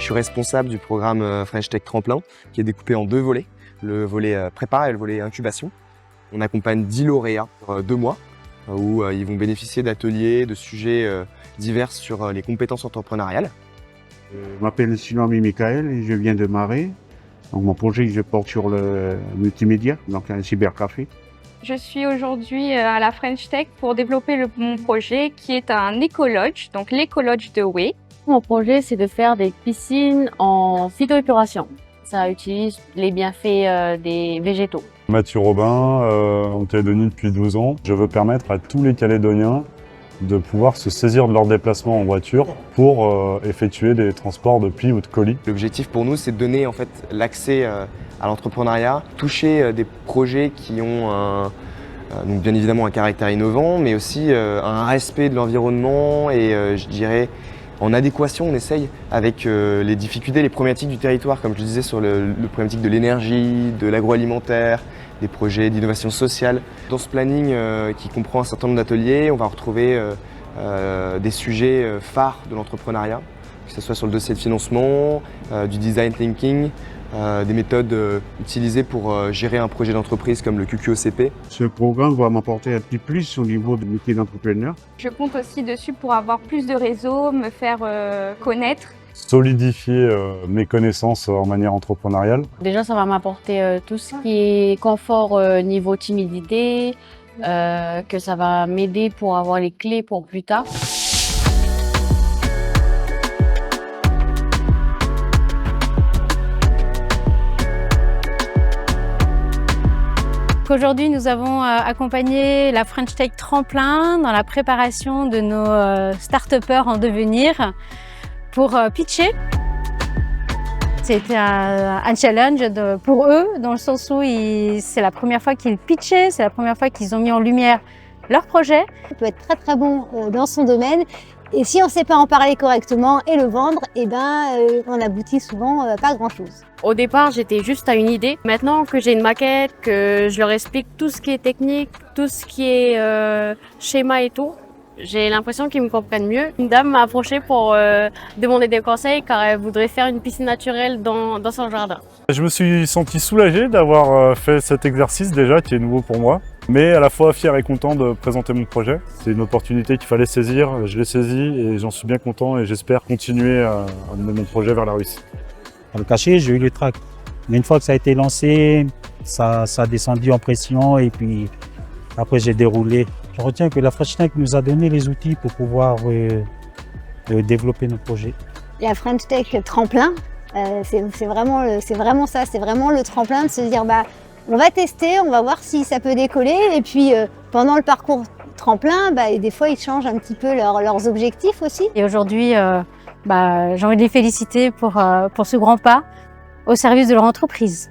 Je suis responsable du programme French Tech Tremplin, qui est découpé en 2 volets, le volet prépa et le volet incubation. On accompagne 10 lauréats pour 2 mois, où ils vont bénéficier d'ateliers, de sujets divers sur les compétences entrepreneuriales. Je m'appelle Silami Michael et je viens de Marais. Donc mon projet, je porte sur le multimédia, donc un cybercafé. Je suis aujourd'hui à la French Tech pour développer mon projet qui est un écolodge, donc l'écolodge de Way. Mon projet, c'est de faire des piscines en phytoépuration. Ça utilise les bienfaits des végétaux. Mathieu Robin, en Calédonie depuis 12 ans. Je veux permettre à tous les Calédoniens de pouvoir se saisir de leur déplacement en voiture pour effectuer des transports de plis ou de colis. L'objectif pour nous, c'est de donner en fait l'accès à l'entrepreneuriat, toucher des projets qui ont donc bien évidemment un caractère innovant, mais aussi un respect de l'environnement et je dirais en adéquation, on essaye avec les difficultés, les problématiques du territoire, comme je le disais sur le problématique de l'énergie, de l'agroalimentaire, des projets d'innovation sociale. Dans ce planning qui comprend un certain nombre d'ateliers, on va retrouver des sujets phares de l'entrepreneuriat, que ce soit sur le dossier de financement, du design thinking, des méthodes utilisées pour gérer un projet d'entreprise comme le QQOCP. Ce programme va m'apporter un petit plus au niveau de métier d'entrepreneur. Je compte aussi dessus pour avoir plus de réseaux, me faire connaître. Solidifier mes connaissances en manière entrepreneuriale. Déjà, ça va m'apporter tout ce qui est confort niveau timidité, que ça va m'aider pour avoir les clés pour plus tard. Aujourd'hui, nous avons accompagné la French Tech Tremplin dans la préparation de nos start-upers en devenir pour pitcher. C'était un challenge pour eux, dans le sens où c'est la première fois qu'ils pitchaient, c'est la première fois qu'ils ont mis en lumière leur projet. On peut être très très bon dans son domaine et si on ne sait pas en parler correctement et le vendre, on aboutit souvent pas grand chose. Au départ, j'étais juste à une idée. Maintenant que j'ai une maquette, que je leur explique tout ce qui est technique, tout ce qui est schéma et tout, j'ai l'impression qu'ils me comprennent mieux. Une dame m'a approché pour demander des conseils car elle voudrait faire une piscine naturelle dans son jardin. Je me suis senti soulagé d'avoir fait cet exercice déjà qui est nouveau pour moi, mais à la fois fier et content de présenter mon projet. C'est une opportunité qu'il fallait saisir, je l'ai saisie et j'en suis bien content et j'espère continuer à mener mon projet vers la réussite. Pour le cacher, j'ai eu le trac. Mais une fois que ça a été lancé, ça a descendu en pression et puis après j'ai déroulé. Je retiens que la French Tech nous a donné les outils pour pouvoir développer nos projets. La French Tech Tremplin, c'est vraiment ça, c'est vraiment le tremplin de se dire on va tester, on va voir si ça peut décoller et puis pendant le parcours tremplin, des fois ils changent un petit peu leurs objectifs aussi. Et aujourd'hui, j'ai envie de les féliciter pour ce grand pas au service de leur entreprise.